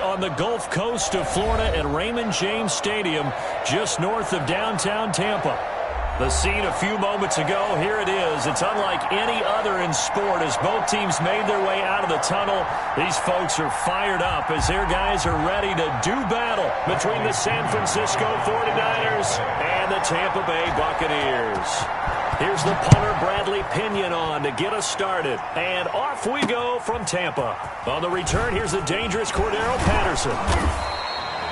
on the Gulf Coast of Florida at Raymond James Stadium, just north of downtown Tampa. The scene a few moments ago, here it is. It's unlike any other in sport as both teams made their way out of the tunnel. These folks are fired up as their guys are ready to do battle between the San Francisco 49ers and the Tampa Bay Buccaneers. Here's the punter, Bradley Pinion, on to get us started. And off we go from Tampa. On the return, here's the dangerous Cordero Patterson.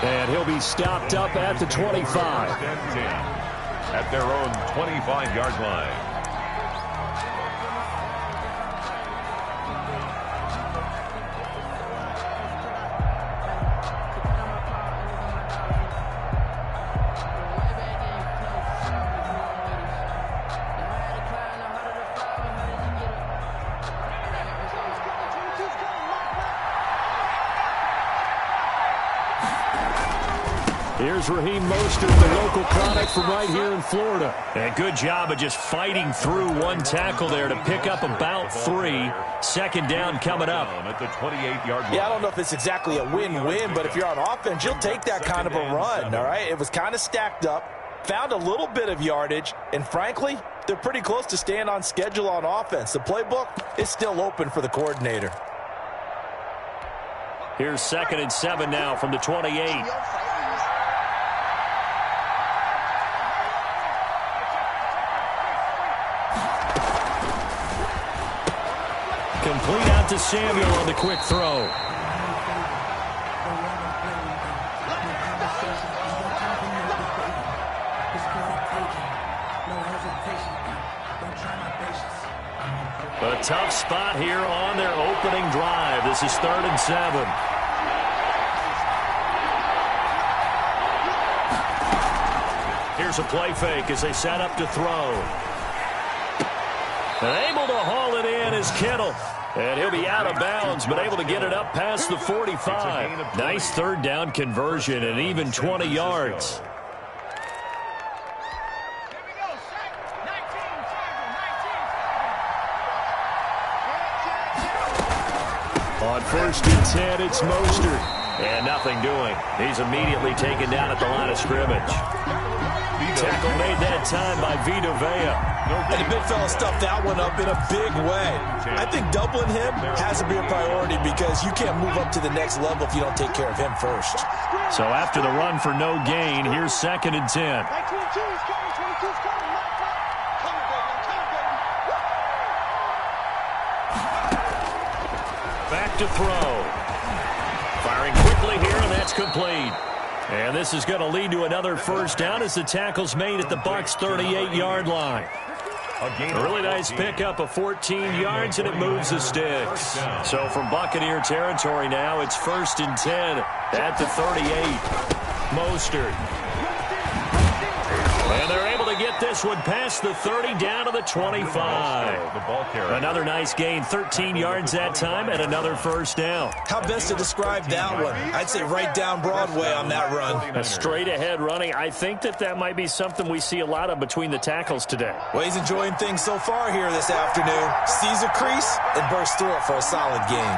And he'll be stopped up at the 25. At their own 25-yard line. Here's Raheem Mostert, the local product from right here in Florida. And good job of just fighting through one tackle there to pick up about 3. Second down coming up. At the 28-yard line. Yeah, I don't know if it's exactly a win-win, but if you're on offense, you'll take that kind of a run, all right? It was kind of stacked up, found a little bit of yardage, and frankly, they're pretty close to staying on schedule on offense. The playbook is still open for the coordinator. Here's 2nd and 7 now from the 28. Complete out to Samuel on the quick throw. A tough spot here on their opening drive. This is 3rd and 7. Here's a play fake as they set up to throw. And able to haul it in is Kittle. And he'll be out of bounds, but able to get it up past the 45. Nice 3rd down conversion and even 20 yards. On 1st and 10, it's Mostert. And nothing doing. He's immediately taken down at the line of scrimmage. Tackle made that time by Vita Vea. And the big fella stuffed that one up in a big way. I think doubling him has to be a priority because you can't move up to the next level if you don't take care of him first. So after the run for no gain, here's 2nd and 10. Back to throw. Firing quickly here, and that's complete. And this is going to lead to another 1st down as the tackle's made at the Bucs' 38-yard line. A really nice pickup of 14 yards, and it moves the sticks. So from Buccaneer territory now, it's 1st and 10 at the 38. Mostert. And they're able to get this one past the 30 down to the 25. Another nice gain, 13 yards that time, and another 1st down. How best to describe that one? I'd say right down Broadway on that run. A straight-ahead running. I think that might be something we see a lot of between the tackles today. Well, he's enjoying things so far here this afternoon. Sees a crease and bursts through it for a solid gain.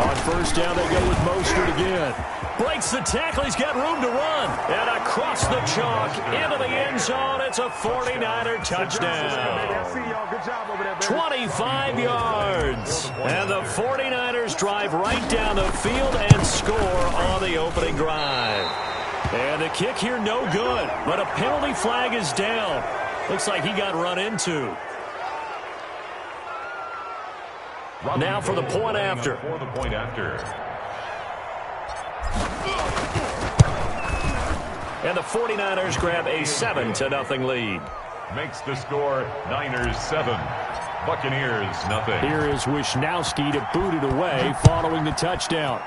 On 1st down, they go with Mostert again. Breaks the tackle. He's got room to run. And across the chalk into the end zone. It's a 49er touchdown. 25 yards. And the 49ers drive right down the field and score on the opening drive. And the kick here no good. But a penalty flag is down. Looks like he got run into. Now for the point after. And the 49ers grab a 7-0 lead. Makes the score Niners 7. Buccaneers nothing. Here is Wisnowski to boot it away following the touchdown.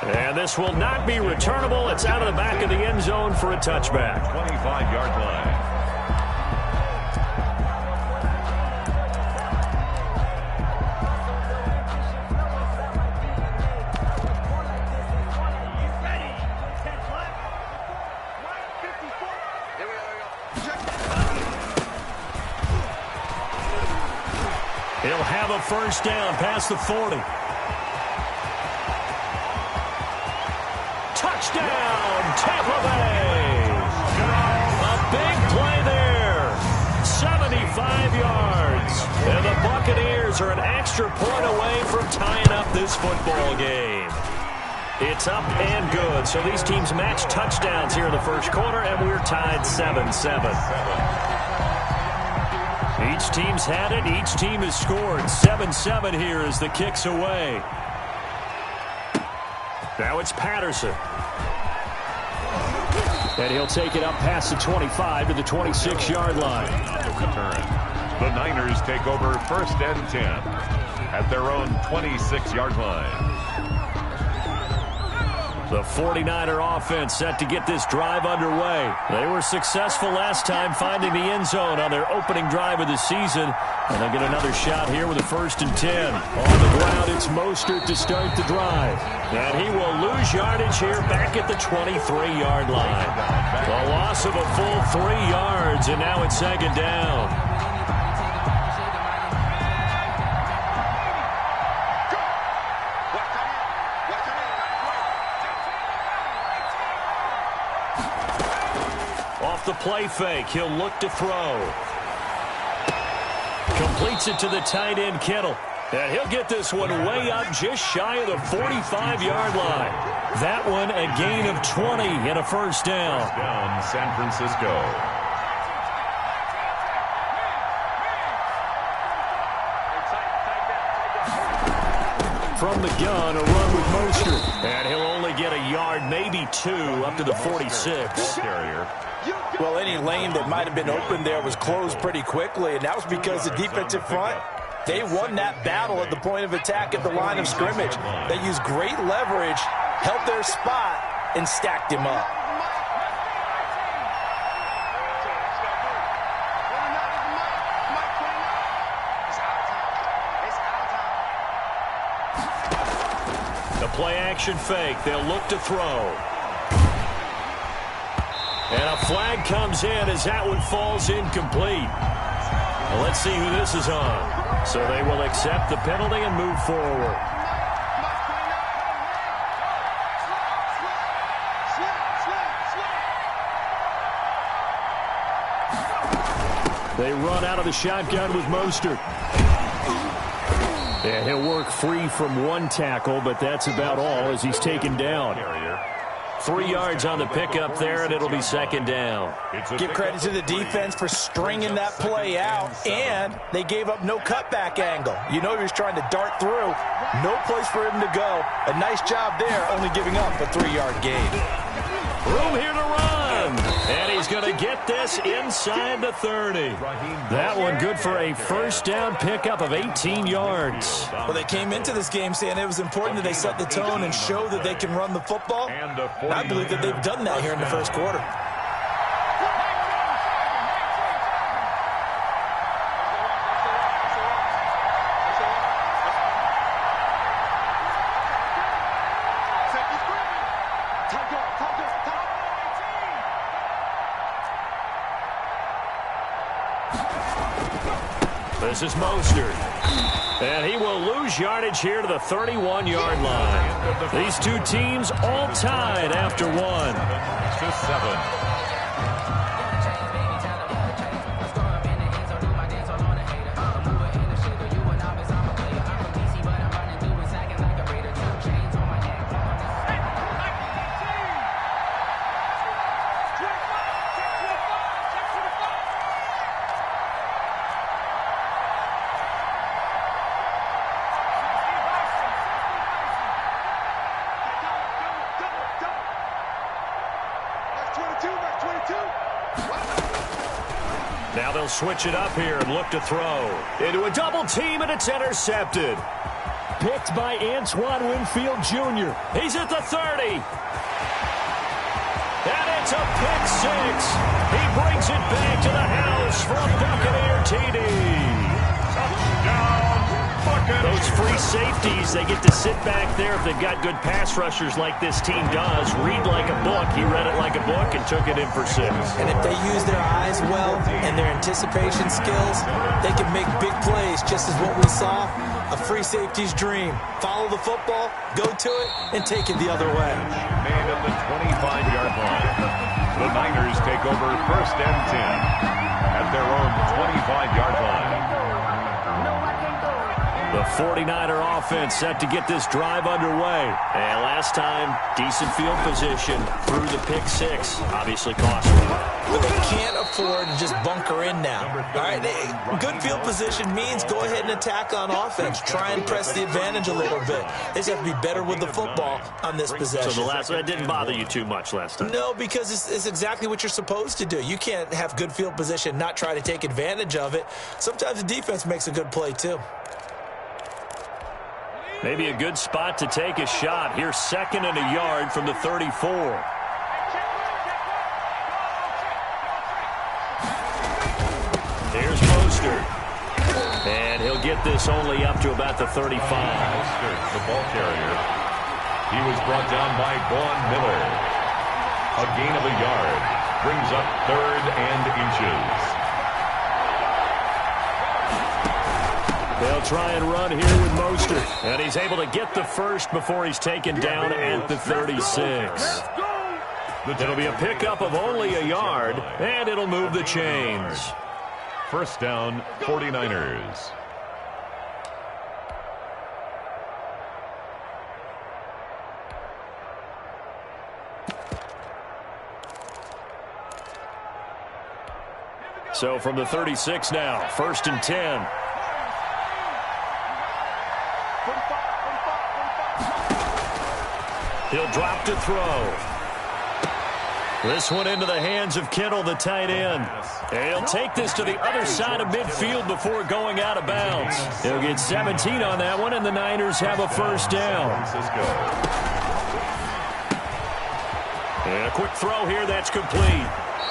And this will not be returnable. It's out of the back of the end zone for a touchback. 25-yard line. He'll have a first down past the 40. Touchdown, Tampa Bay. A big play there. 75 yards. And the Buccaneers are an extra point away from tying up this football game. It's up and good. So these teams match touchdowns here in the first quarter, and we're tied 7-7. Each team's had it. Each team has scored. 7-7 here as the kick's away. Now it's Patterson. And he'll take it up past the 25 to the 26-yard line. The Niners take over 1st and 10 at their own 26-yard line. The 49er offense set to get this drive underway. They were successful last time finding the end zone on their opening drive of the season. And they'll get another shot here with a 1st and 10. On the ground, it's Mostert to start the drive. And he will lose yardage here back at the 23-yard line. A loss of a full 3 yards, and now it's 2nd down. The play fake. He'll look to throw. Completes it to the tight end, Kittle. And he'll get this one way up just shy of the 45-yard line. That one a gain of 20 and a first down. Down San Francisco. From the gun, a run with Mostert. And he'll only get a yard, maybe 2, up to the 46. Well, any lane that might have been open there was closed pretty quickly, and that was because the defensive front, they won that battle at the point of attack at the line of scrimmage. They used great leverage, held their spot, and stacked him up. The play-action fake. They'll look to throw. And a flag comes in as that one falls incomplete. Well, let's see who this is on. So they will accept the penalty and move forward. They run out of the shotgun with Mostert. And he'll work free from one tackle, but that's about all as he's taken down. 3 yards on the pickup there, and it'll be 2nd down. Give credit to the defense for stringing that play out, and they gave up no cutback angle. You know he was trying to dart through. No place for him to go. A nice job there, only giving up a 3-yard gain. Room here to run. And he's going to get this inside the 30. That one good for a first down pickup of 18 yards. Well, they came into this game saying it was important that they set the tone and show that they can run the football. And I believe that they've done that here in the first quarter. This is Mostert. And he will lose yardage here to the 31-yard line. These two teams all tied after 1. 7-7. Now they'll switch it up here and look to throw. Into a double team, and it's intercepted. Picked by Antoine Winfield Jr. He's at the 30. And it's a pick 6. He brings it back to the house for a Buccaneer TD. Touchdown, Those free safeties, they get to sit back there if they've got good pass rushers like this team does. Read like a book. He read it like a book and took it in for 6. And if they use their eyes well and their anticipation skills, they can make big plays, just as what we saw. A free safety's dream. Follow the football, go to it, and take it the other way. Made at the 25-yard line. The Niners take over 1st and 10 at their own 25-yard line. The 49er offense set to get this drive underway. And last time, decent field position through the pick 6. Obviously costly. But they can't afford to just bunker in now. All right, good field position means go ahead and attack on offense. Try and press the advantage a little bit. They just have to be better with the football on this possession. So that didn't bother you too much last time? No, because it's exactly what you're supposed to do. You can't have good field position, not try to take advantage of it. Sometimes the defense makes a good play too. Maybe a good spot to take a shot. Here's 2nd and a yard from the 34. Here's Mostert. And he'll get this only up to about the 35. Mostert, the ball carrier. He was brought down by Vaughn Miller. A gain of a yard. Brings up 3rd and inches. They'll try and run here with Mostert. And he's able to get the first before he's taken down at the 36. It'll be a pickup of only a yard, and it'll move the chains. 1st down, 49ers. So from the 36 now, 1st and 10. He'll drop to throw. This one into the hands of Kittle, the tight end. And he'll take this to the other side of midfield before going out of bounds. He'll get 17 on that one, and the Niners have a 1st down. And a quick throw here, that's complete.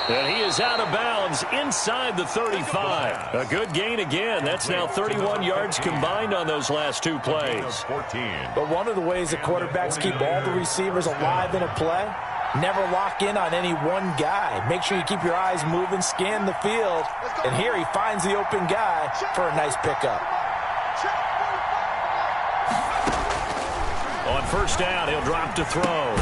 And he is out of bounds inside the 35. A good gain again. That's now 31 yards combined on those last 2 plays. But one of the ways that quarterbacks keep all the receivers alive in a play, never lock in on any one guy. Make sure you keep your eyes moving, scan the field. And here he finds the open guy for a nice pickup. On 1st down, he'll drop to throw.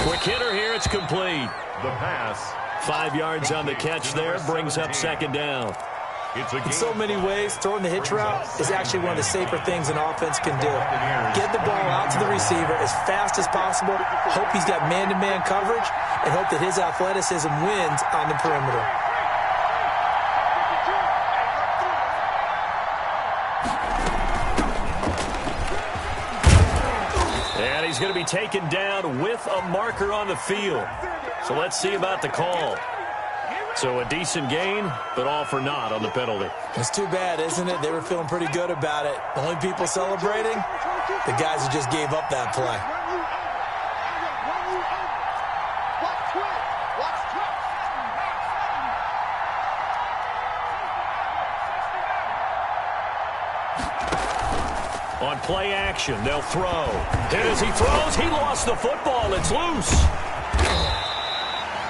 Quick hitter here, it's complete. The pass. 5 yards on the catch there, brings up 2nd down. In so many ways, throwing the hitch route is actually one of the safer things an offense can do. Get the ball out to the receiver as fast as possible, hope he's got man-to-man coverage, and hope that his athleticism wins on the perimeter. And he's going to be taken down with a marker on the field. So let's see about the call. So a decent gain, but all for naught on the penalty. It's too bad, isn't it? They were feeling pretty good about it. The only people celebrating, the guys who just gave up that play. On play action, they'll throw. And as he throws, he lost the football. It's loose.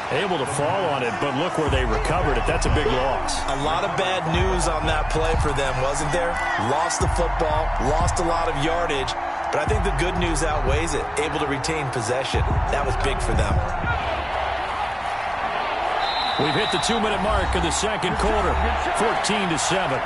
Able to fall on it, but look where they recovered it. That's a big loss. A lot of bad news on that play for them, wasn't there? Lost the football, lost a lot of yardage, but I think the good news outweighs it. Able to retain possession. That was big for them. We've hit the 2-minute mark of the 2nd quarter, 14-7.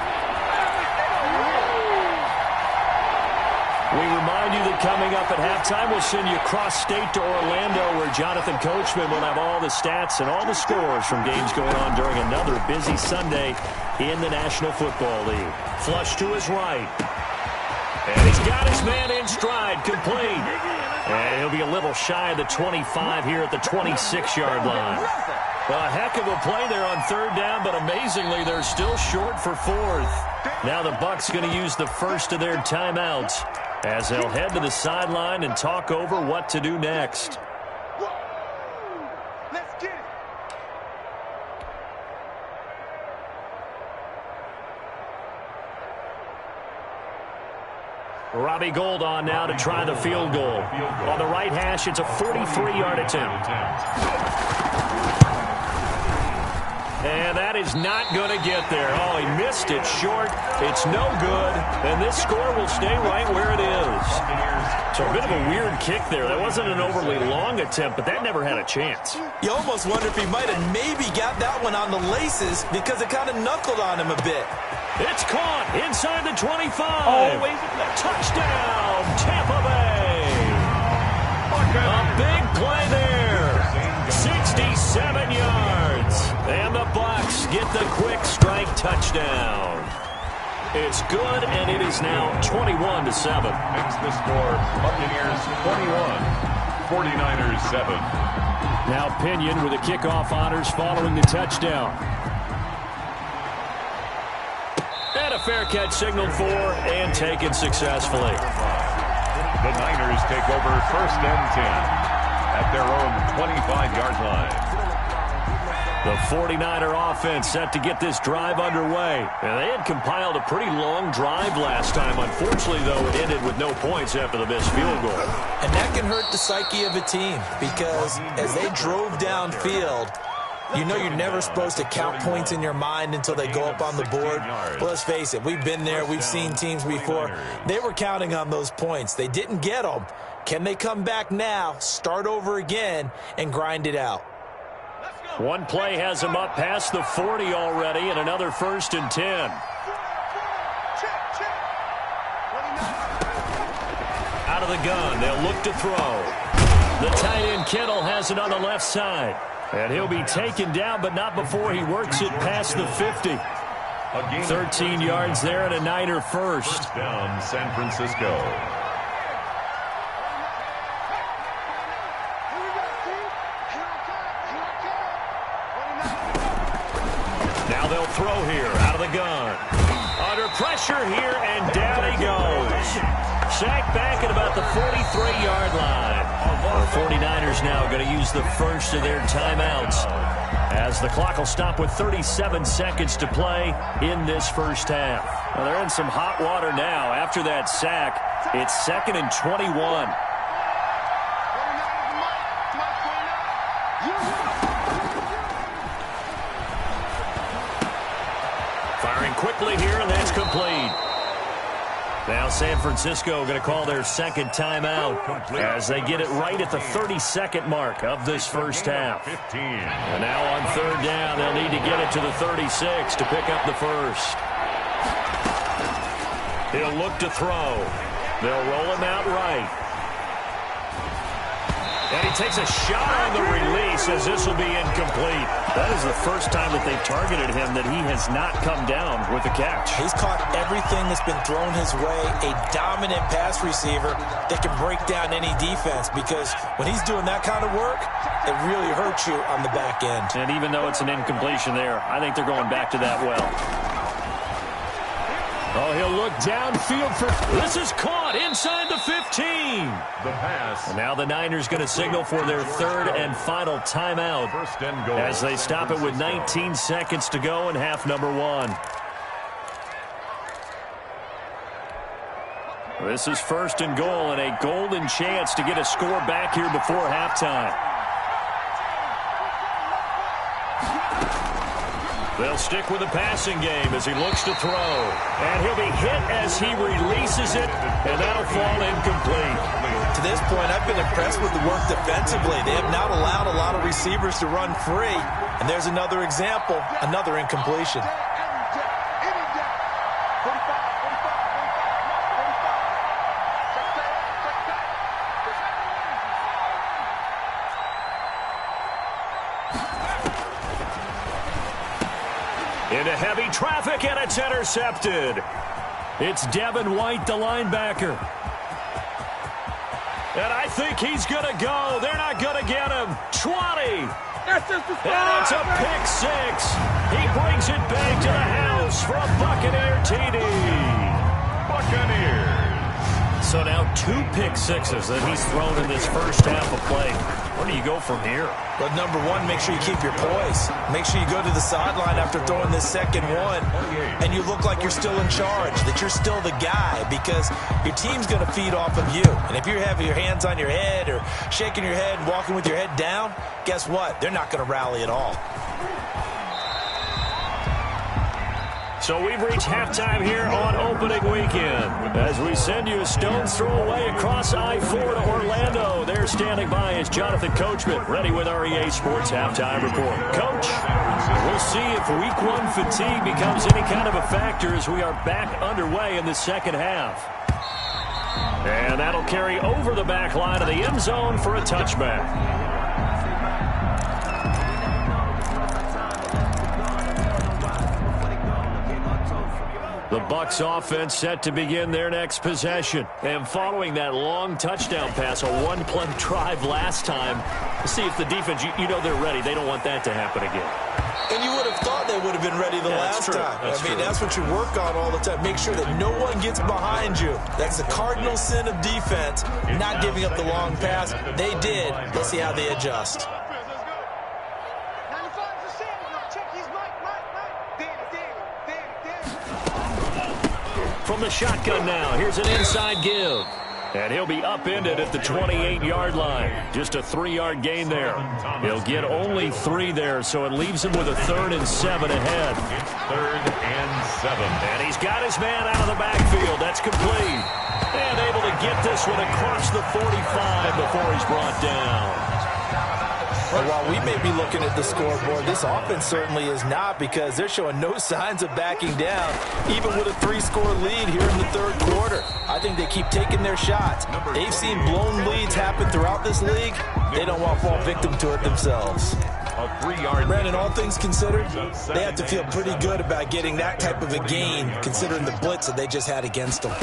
We remind you that coming up at halftime, we'll send you cross-state to Orlando, where Jonathan Coachman will have all the stats and all the scores from games going on during another busy Sunday in the National Football League. Flush to his right. And he's got his man in stride, complete. And he'll be a little shy of the 25 here at the 26-yard line. A heck of a play there on 3rd down, but amazingly, they're still short for 4th. Now the Bucs going to use the first of their timeouts, as they'll head to the sideline and talk over what to do next. Let's get it. Robbie Gould on now to try the field goal. On the right hash, it's a 43-yard attempt. And that is not going to get there. Oh, he missed it short. It's no good. And this score will stay right where it is. So a bit of a weird kick there. That wasn't an overly long attempt, but that never had a chance. You almost wonder if he might have maybe got that one on the laces because it kind of knuckled on him a bit. It's caught inside the 25. Always touchdown, Tampa Bay. A big play there. 67 yards. And the Bucs get the quick strike touchdown. It's good, and it is now 21-7. Makes the score Buccaneers 21, 49ers 7. Now Pinion with the kickoff honors following the touchdown. And a fair catch signaled for and taken successfully. The Niners take over 1st and 10 at their own 25-yard line. The 49er offense set to get this drive underway. And they had compiled a pretty long drive last time. Unfortunately, though, it ended with no points after the missed field goal. And that can hurt the psyche of a team because as they drove downfield, you know you're never supposed to count points in your mind until they go up on the board. Well, let's face it, we've been there. We've seen teams before. They were counting on those points. They didn't get them. Can they come back now, start over again, and grind it out? One play has him up past the 40 already, and another 1st and 10. Out of the gun, they'll look to throw. The tight end Kittle has it on the left side. And he'll be taken down, but not before he works it past the 50. 13 yards there and a Niner first. Down San Francisco. Now they'll throw here out of the gun. Under pressure here, and down he goes. Sacked back at about the 43-yard line. The 49ers now going to use the first of their timeouts as the clock will stop with 37 seconds to play in this first half. Well, they're in some hot water now. After that sack, it's 2nd and 21. Firing quickly here, and that's complete. Now San Francisco going to call their second timeout as they get it right at the 30-second mark of this first half. And now on 3rd down, they'll need to get it to the 36 to pick up the first. He'll look to throw. They'll roll him out right. And he takes a shot on the release as this will be incomplete. That is the first time that they've targeted him that he has not come down with a catch. He's caught everything that's been thrown his way. A dominant pass receiver that can break down any defense because when he's doing that kind of work, it really hurts you on the back end. And even though it's an incompletion there, I think they're going back to that well. Oh, he'll look downfield for... This is caught inside the 15. The pass. And now the Niners going to signal for their 3rd and final timeout 1st and goal. as they stop it with 19 seconds to go in half number 1. This is 1st and goal and a golden chance to get a score back here before halftime. They'll stick with the passing game as he looks to throw. And he'll be hit as he releases it, and that'll fall incomplete. To this point, I've been impressed with the work defensively. They have not allowed a lot of receivers to run free. And there's another example, another incompletion. Into heavy traffic, and it's intercepted. It's Devin White, the linebacker. And I think he's going to go. They're not going to get him. 20. And it's a pick 6. He brings it back to the house for a Buccaneer TD. Buccaneers. So now 2 pick sixes that he's thrown in this first half of play. Where do you go from here? But number one, make sure you keep your poise. Make sure you go to the sideline after throwing this second one, and you look like you're still in charge, that you're still the guy, because your team's going to feed off of you. And if you're having your hands on your head or shaking your head and walking with your head down, guess what? They're not going to rally at all. So we've reached halftime here on opening weekend as we send you a stone's throw away across I-4 to Orlando. There standing by is Jonathan Coachman, ready with REA Sports Halftime Report. Coach, we'll see if Week 1 fatigue becomes any kind of a factor as we are back underway in the second half. And that'll carry over the back line of the end zone for a touchback. The Bucs offense set to begin their next possession. And following that long touchdown pass, a one-play drive last time, see if the defense, you know they're ready. They don't want that to happen again. And you would have thought they would have been ready the last time. That's what you work on all the time. Make sure that no one gets behind you. That's the cardinal sin of defense, not giving up the long pass. They did. Let's see how they adjust. From the shotgun now, here's an inside give. And he'll be upended at the 28-yard line. Just a 3-yard gain there. He'll get only 3 there, so it leaves him with a 3rd and 7 ahead. It's 3rd and 7. And he's got his man out of the backfield. That's complete. And able to get this one across the 45 before he's brought down. And while we may be looking at the scoreboard, this offense certainly is not, because they're showing no signs of backing down, even with a 3-score lead here in the third quarter. I think they keep taking their shots. They've seen blown leads happen throughout this league. They don't want to fall victim to it themselves. A 3-yard. Brandon, all things considered, they have to feel pretty good about getting that type of a gain, considering the blitz that they just had against them.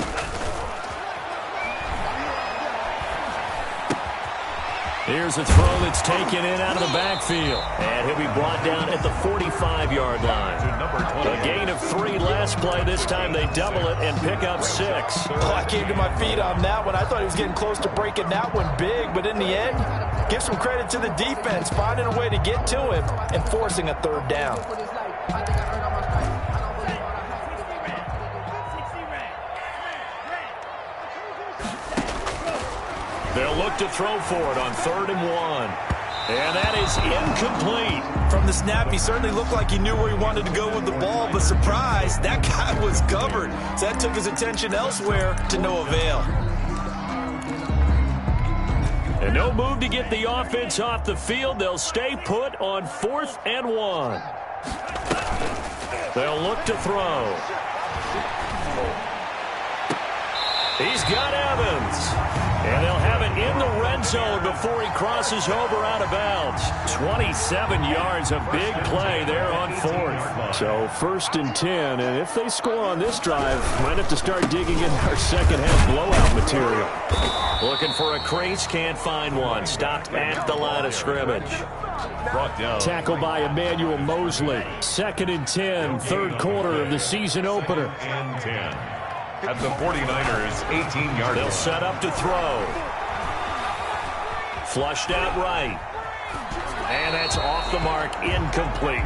Here's a throw that's taken in out of the backfield. And he'll be brought down at the 45-yard line. A gain of 3 last play. This time they double it and pick up 6. Oh, I came to my feet on that one. I thought he was getting close to breaking that one big, but in the end, give some credit to the defense, finding a way to get to him and forcing a 3rd down. They'll look to throw for it on 3rd and 1. And that is incomplete. From the snap, he certainly looked like he knew where he wanted to go with the ball, but surprise, that guy was covered. So that took his attention elsewhere to no avail. And no move to get the offense off the field. They'll stay put on 4th and 1. They'll look to throw. He's got Evans. And they'll have it in the red zone before he crosses over out of bounds. 27 yards, a big play there on 4th. So 1st and 10, and if they score on this drive, might have to start digging in our second half blowout material. Looking for a crease, can't find one. Stopped at the line of scrimmage. Brought down. Tackle by Emmanuel Mosley. 2nd and 10, 3rd quarter of the season opener. And 10. At the 49ers, 18-yard line. They'll set up to throw. Flushed out right. And that's off the mark, incomplete.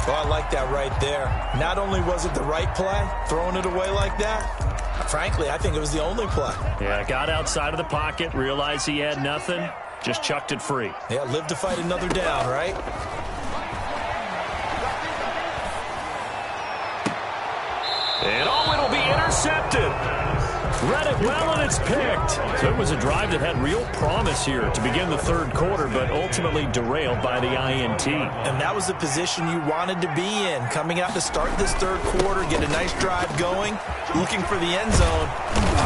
Well, I like that right there. Not only was it the right play, throwing it away like that, frankly, I think it was the only play. Yeah, got outside of the pocket, realized he had nothing, just chucked it free. Yeah, live to fight another down, right? And oh, it'll be intercepted. Read it well, and it's picked. So it was a drive that had real promise here to begin the third quarter, but ultimately derailed by the INT. And that was the position you wanted to be in, coming out to start this third quarter, get a nice drive going, looking for the end zone.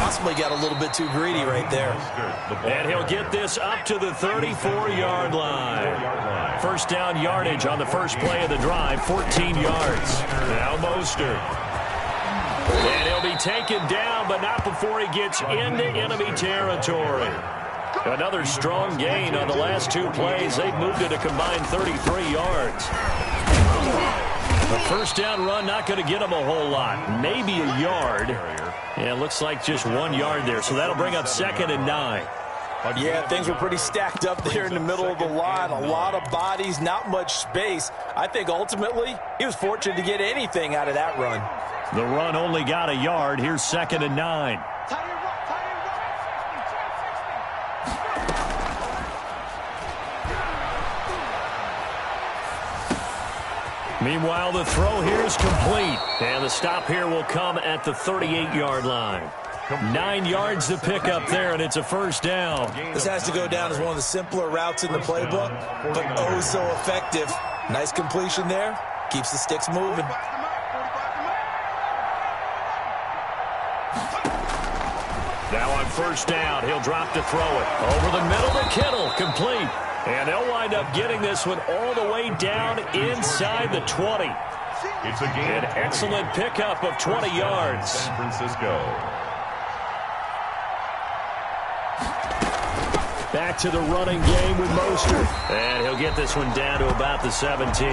Possibly got a little bit too greedy right there. And he'll get this up to the 34-yard line. First down yardage on the first play of the drive, 14 yards. Now Mostert. And he'll be taken down, but not before he gets into enemy territory. Another strong gain on the last 2 plays. They've moved it a combined 33 yards. A first down run not going to get him a whole lot. Maybe a yard. Yeah, it looks like just 1 yard there, so that'll bring up 2nd and 9. Yeah, things were pretty stacked up there in the middle of the line. A lot of bodies, not much space. I think ultimately he was fortunate to get anything out of that run. The run only got a yard. Here's 2nd and 9. Meanwhile, the throw here is complete. And the stop here will come at the 38-yard line. 9 yards to pick up there, and it's a first down. This has to go down as one of the simpler routes in the playbook, but oh so effective. Nice completion there. Keeps the sticks moving. Now on first down, he'll drop to throw it. Over the middle to Kittle, complete. And they'll wind up getting this one all the way down inside the 20. It's a gain. An excellent pickup of 20 yards. San Francisco. Back to the running game with Mostert. And he'll get this one down to about the 17.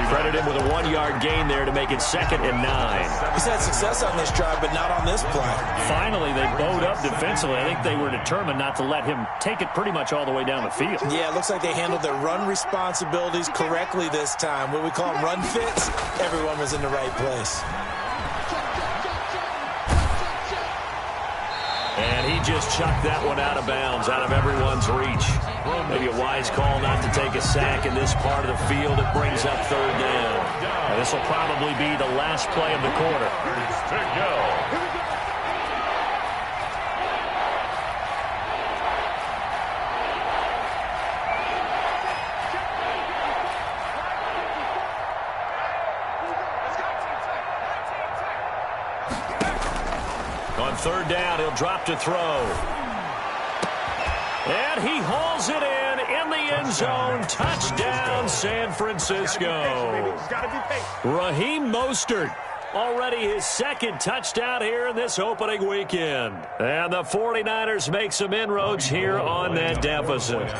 Credit him with a 1-yard gain there to make it 2nd and 9. He's had success on this drive, but not on this play. Finally, they bowed up defensively. I think they were determined not to let him take it pretty much all the way down the field. Yeah, it looks like they handled their run responsibilities correctly this time. What we call run fits, everyone was in the right place. And he just chucked that one out of bounds, out of everyone's reach. Maybe a wise call not to take a sack in this part of the field. It brings up 3rd down. And this will probably be the last play of the quarter. To go. On 3rd down, he'll drop to throw. And he hauls it in the end zone. Touchdown, San Francisco. Raheem Mostert, already his 2nd touchdown here in this opening weekend. And the 49ers make some inroads here on that deficit.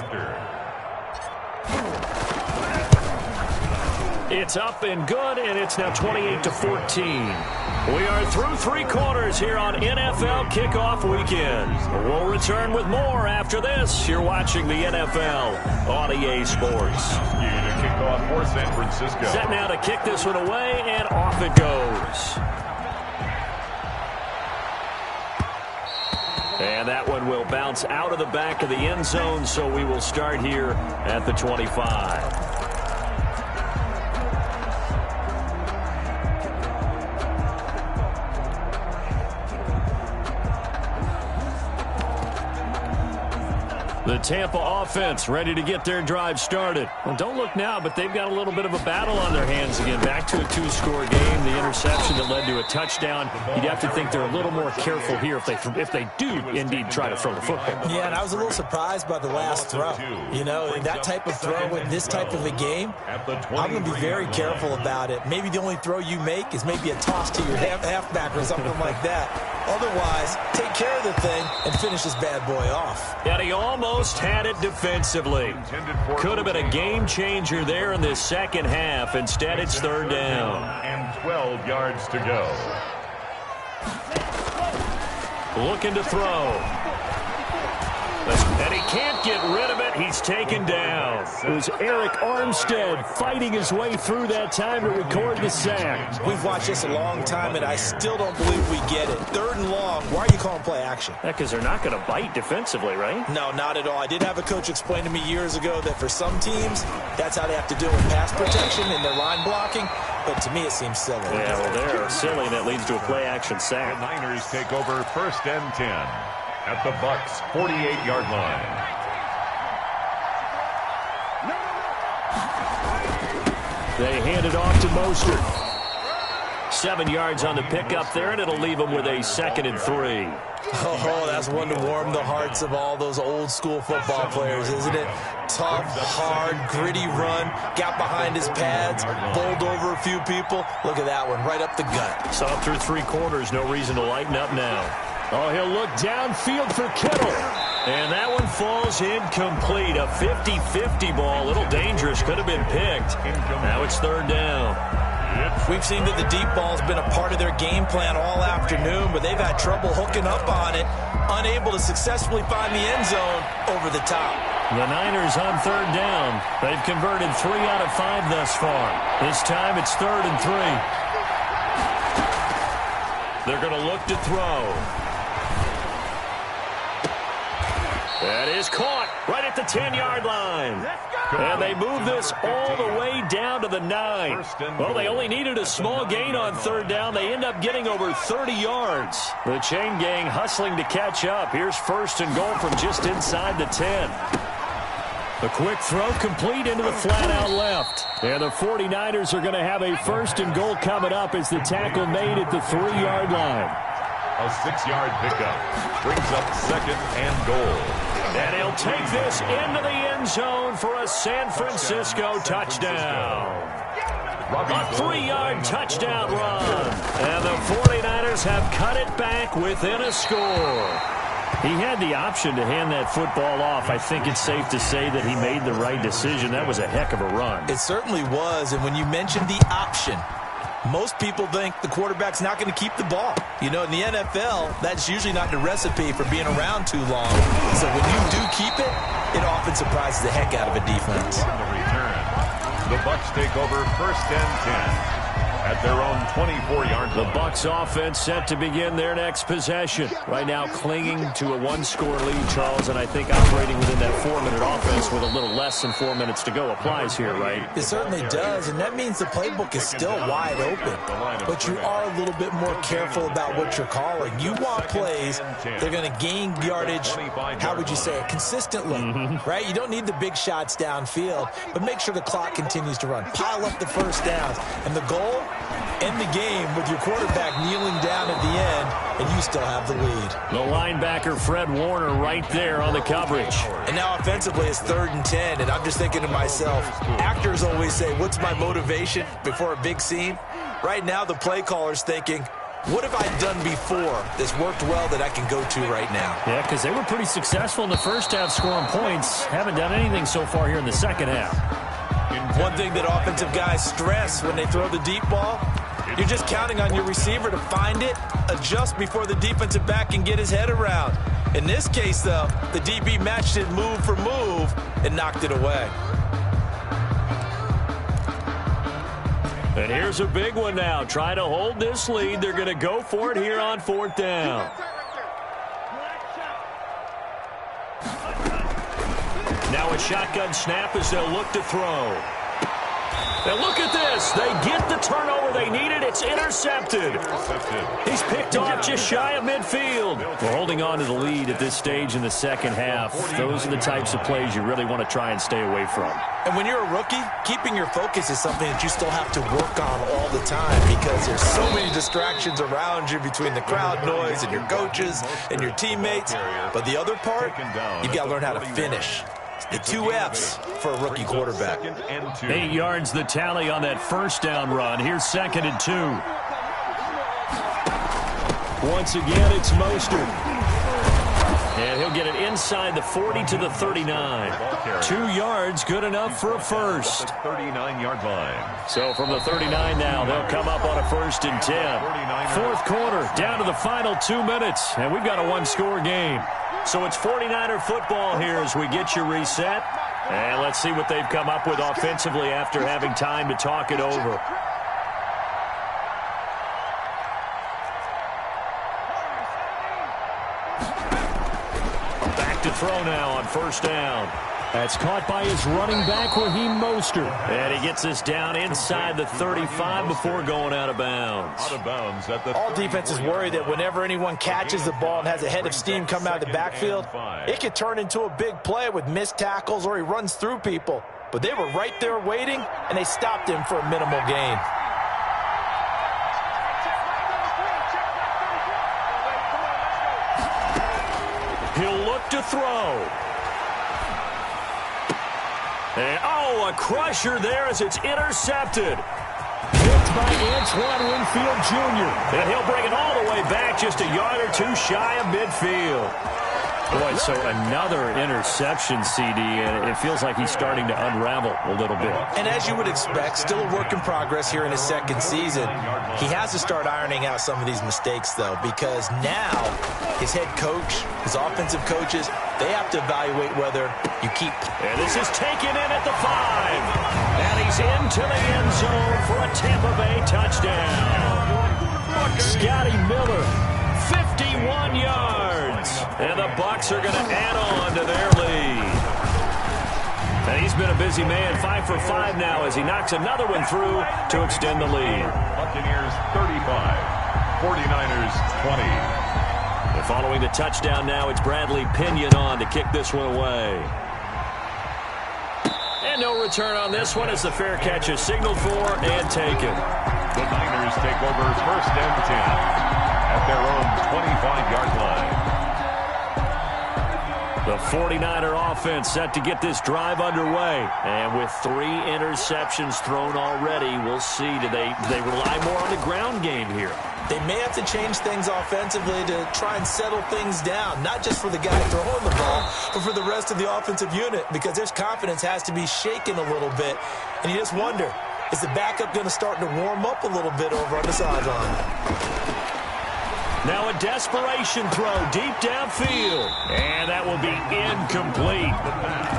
It's up and good, and it's now 28-14. We are through 3 quarters here on NFL Kickoff Weekend. We'll return with more after this. You're watching the NFL on EA Sports. To kick off for San Francisco. Set now to kick this one away, and off it goes. And that one will bounce out of the back of the end zone, so we will start here at the 25. The Tampa offense ready to get their drive started. Well, don't look now, but they've got a little bit of a battle on their hands again. Back to a 2-score game. The interception that led to a touchdown. You'd have to think they're a little more careful here if they do indeed try to throw the football. Yeah, and I was a little surprised by the last throw. You know, that type of throw in this type of a game, I'm going to be very careful about it. Maybe the only throw you make is maybe a toss to your halfback or something like that. Otherwise, take care of the thing and finish this bad boy off. And he almost had it defensively. Could have been a game changer there in this second half. Instead, it's 3rd down. And 12 yards to go. Looking to throw. And he can't get rid of it. He's taken down. It was Eric Armstead fighting his way through that time to record the sack. We've watched this a long time, and I still don't believe we get it. 3rd and long. Why are you calling play action? Because they're not going to bite defensively, right? No, not at all. I did have a coach explain to me years ago that for some teams, that's how they have to deal with pass protection and their line blocking. But to me, it seems silly. Yeah, well, they're silly, and that leads to a play-action sack. The Niners take over 1st and 10 at the Bucs' 48-yard line. They hand it off to Mostert. 7 yards on the pickup there, and it'll leave them with a 2nd and 3. Oh, that's one to warm the hearts of all those old-school football players, isn't it? Tough, hard, gritty run, got behind his pads, bowled over a few people. Look at that one, right up the gut. So up through 3 quarters, no reason to lighten up now. Oh, he'll look downfield for Kittle. And that one falls incomplete. A 50-50 ball, a little dangerous, could have been picked. Now it's 3rd down. We've seen that the deep ball's been a part of their game plan all afternoon, but they've had trouble hooking up on it, unable to successfully find the end zone over the top. The Niners on third down. They've converted 3 out of 5 thus far. This time it's 3rd and 3. They're going to look to throw. That is caught right at the 10-yard line. And they move this all the way down to the 9. Well, they only needed a small gain on third down. They end up getting over 30 yards. The chain gang hustling to catch up. Here's 1st and goal from just inside the 10. The quick throw complete into the flat out left. And the 49ers are going to have a 1st and goal coming up as the tackle made at the 3-yard line. A 6-yard pickup brings up 2nd and goal. And he'll take this into the end zone for a San Francisco touchdown. A 3-yard touchdown run. And the 49ers have cut it back within a score. He had the option to hand that football off. I think it's safe to say that he made the right decision. That was a heck of a run. It certainly was. And when you mentioned the option, most people think the quarterback's not going to keep the ball. You know, in the NFL, that's usually not the recipe for being around too long. So when you do keep it, it often surprises the heck out of a defense. On the return, the Bucs take over 1st and 10 at their own 24-yard line. The Bucs offense set to begin their next possession. Right now clinging to a 1-score lead, Charles, and I think operating within that 4-minute offense with a little less than 4 minutes to go applies here, right? It certainly does, and that means the playbook is still wide open. But you are a little bit more careful about what you're calling. You want plays, they're going to gain yardage, how would you say it, consistently, right? You don't need the big shots downfield, but make sure the clock continues to run. Pile up the first downs, and the goal, end the game with your quarterback kneeling down at the end, and you still have the lead. The linebacker, Fred Warner, right there on the coverage. And now offensively, it's 3rd and 10, and I'm just thinking to myself, actors always say, what's my motivation before a big scene? Right now, the play caller's thinking, what have I done before that's worked well that I can go to right now? Yeah, because they were pretty successful in the first half scoring points. Haven't done anything so far here in the second half. One thing that offensive guys stress when they throw the deep ball, you're just counting on your receiver to find it, adjust before the defensive back can get his head around. In this case, though, the DB matched it move for move and knocked it away. And here's a big one now. Trying to hold this lead. They're going to go for it here on 4th down. Now a shotgun snap as they'll look to throw. And look at this. They get the turnover they needed. It's intercepted. He's picked off just shy of midfield. We're holding on to the lead at this stage in the second half. Those are the types of plays you really want to try and stay away from. And when you're a rookie, keeping your focus is something that you still have to work on all the time because there's so many distractions around you between the crowd noise and your coaches and your teammates. But the other part, you've got to learn how to finish. The 2 F's for a rookie quarterback. 8 yards the tally on that first down run. Here's 2nd and 2. Once again, it's Mostert. And he'll get it inside the 40 to the 39. 2 yards, good enough for a first. 39-yard line. So from the 39 now, they'll come up on a 1st and 10. Fourth quarter, down to the final 2 minutes, and we've got a 1-score game. So it's 49er football here as we get you reset. And let's see what they've come up with offensively after having time to talk it over. Back to throw now on 1st down. That's caught by his running back, Raheem Mostert. And he gets us down inside the 35 before going out of bounds. Out of bounds at the all defenses worry that whenever anyone catches the ball and has a head of steam come out of the backfield, it could turn into a big play with missed tackles or he runs through people. But they were right there waiting, and they stopped him for a minimal gain. He'll look to throw. And, a crusher there as it's intercepted. Picked by Antoine Winfield Jr. And he'll bring it all the way back just a yard or two shy of midfield. Boy, so another interception, CD, and it feels like he's starting to unravel a little bit. And as you would expect, still a work in progress here in his second season. He has to start ironing out some of these mistakes, though, because now his head coach, his offensive coaches, they have to evaluate whether you keep. And this is taken in at the 5. And he's into the end zone for a Tampa Bay touchdown. Scotty Miller, 51 yards. And the Bucs are going to add on to their lead. And he's been a busy man, 5 for 5 now as he knocks another one through to extend the lead. Buccaneers 35, 49ers 20. And following the touchdown now, it's Bradley Pinion on to kick this one away. And no return on this one as the fair catch is signaled for and taken. The Niners take over first and 10 at their own 25-yard line. The 49er offense set to get this drive underway. And with 3 interceptions thrown already, we'll see. Do they rely more on the ground game here? They may have to change things offensively to try and settle things down, not just for the guy throwing the ball, but for the rest of the offensive unit, because their confidence has to be shaken a little bit. And you just wonder, is the backup going to start to warm up a little bit over on the sideline? Now a desperation throw deep downfield. And that will be incomplete.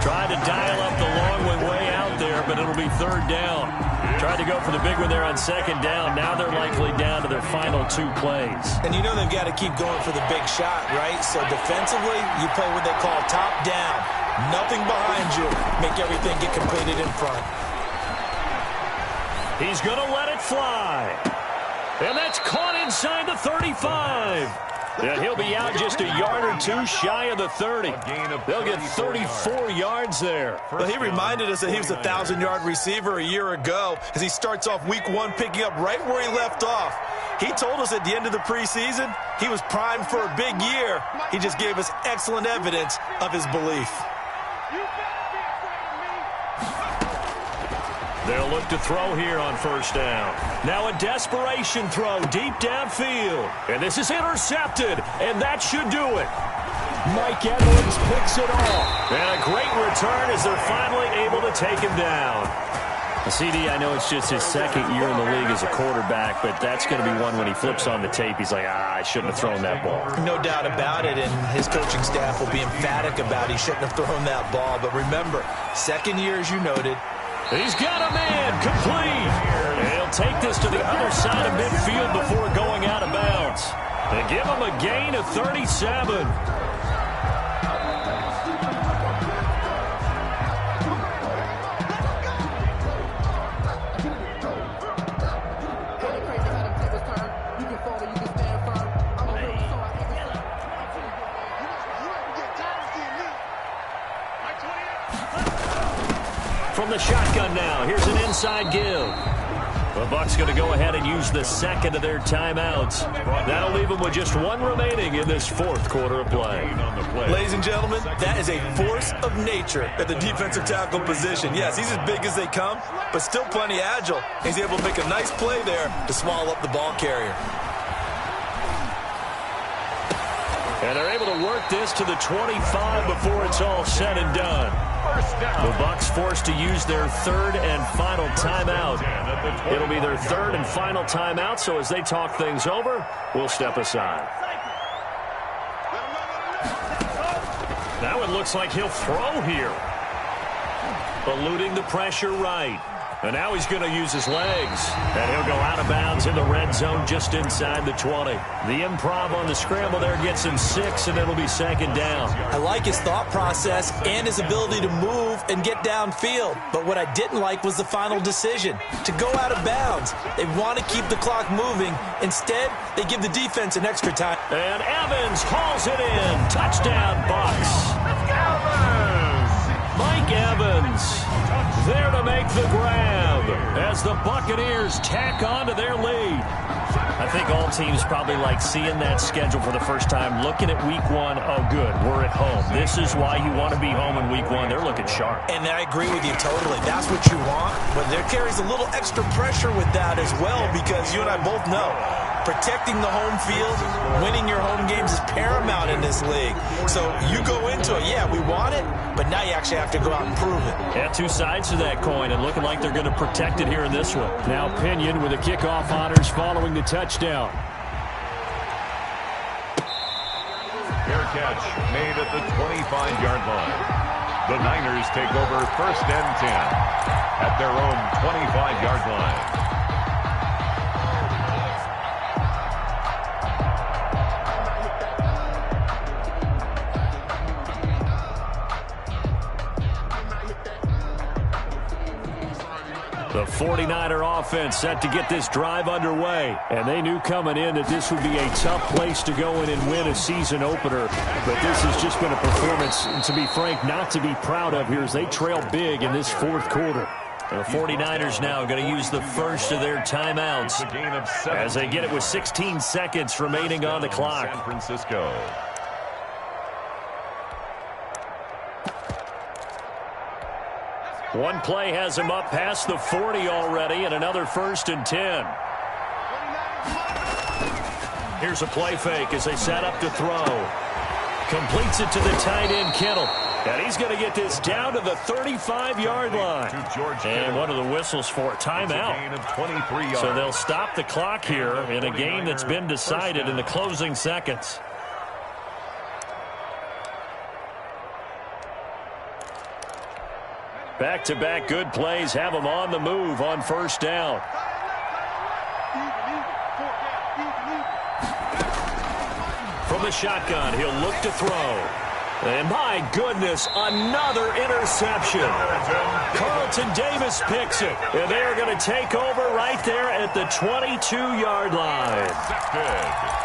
Tried to dial up the long one way out there, but it'll be third down. Tried to go for the big one there on second down. Now they're likely down to their final 2 plays. And you know they've got to keep going for the big shot, right? So defensively, you play what they call top down. Nothing behind you. Make everything get completed in front. He's going to let it fly. And that's caught inside the 35. And he'll be out just a yard or 2 shy of the 30. They'll get 34 yards there. Well, he reminded us that he was a 1,000-yard receiver a year ago as he starts off week 1 picking up right where he left off. He told us at the end of the preseason he was primed for a big year. He just gave us excellent evidence of his belief. They'll look to throw here on first down. Now a desperation throw deep downfield. And this is intercepted, and that should do it. Mike Edwards picks it off. And a great return as they're finally able to take him down. CD, I know it's just his second year in the league as a quarterback, but that's going to be one when he flips on the tape. He's like, I shouldn't have thrown that ball. No doubt about it, and his coaching staff will be emphatic about he shouldn't have thrown that ball. But remember, second year, as you noted, he's got a man complete. And he'll take this to the other side of midfield before going out of bounds. They give him a gain of 37. From the shotgun now, here's an inside give. The Bucs going to go ahead and use the second of their timeouts. That'll leave them with just 1 remaining in this 4th quarter of play. Ladies and gentlemen, that is a force of nature at the defensive tackle position. Yes, he's as big as they come, but still plenty agile. He's able to make a nice play there to swallow up the ball carrier. And they're able to work this to the 25 before it's all said and done. The Bucs forced to use their 3rd and final timeout. It'll be their 3rd and final timeout, so as they talk things over, we'll step aside. Now it looks like he'll throw here. Eluding the pressure right. And now he's going to use his legs. And he'll go out of bounds in the red zone just inside the 20. The improv on the scramble there gets him 6, and it'll be second down. I like his thought process and his ability to move and get downfield. But what I didn't like was the final decision, to go out of bounds. They want to keep the clock moving. Instead, they give the defense an extra time. And Evans hauls it in. Touchdown, Bucs. Mike Evans there to make the grab as the Buccaneers tack on to their lead. I think all teams probably like seeing that schedule for the first time, looking at week 1. Oh, good, we're at home. This is why you want to be home in week 1. They're looking sharp. And I agree with you totally. That's what you want. But there carries a little extra pressure with that as well, because you and I both know protecting the home field, winning your home games is paramount in this league. So you go into it, yeah, we want it, but now you actually have to go out and prove it. Yeah, two sides to that coin, and looking like they're going to protect it here in this one. Now Pinion with the kickoff honors following the touchdown. Fair catch made at the 25-yard line. The Niners take over 1st and 10 at their own 25-yard line. The 49er offense set to get this drive underway. And they knew coming in that this would be a tough place to go in and win a season opener. But this has just been a performance, and to be frank, not to be proud of here as they trail big in this fourth quarter. The 49ers now going to use the first of their timeouts as they get it with 16 seconds remaining on the clock. San Francisco. One play has him up past the 40 already, and another 1st and 10. Here's a play fake as they set up to throw. Completes it to the tight end, Kittle. And he's going to get this down to the 35-yard line. And one of the whistles for a timeout. So they'll stop the clock here in a game that's been decided in the closing seconds. Back-to-back good plays have them on the move on 1st down. From the shotgun, he'll look to throw. And my goodness, another interception. Carlton Davis picks it. And they are going to take over right there at the 22-yard line.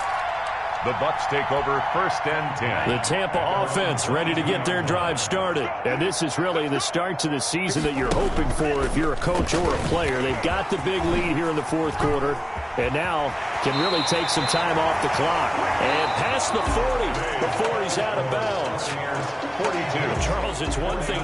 The Bucs take over 1st and 10. The Tampa offense ready to get their drive started. And this is really the start to the season that you're hoping for if you're a coach or a player. They've got the big lead here in the fourth quarter. And now can really take some time off the clock. And past the 40 before he's out of bounds. 42. Charles, it's one thing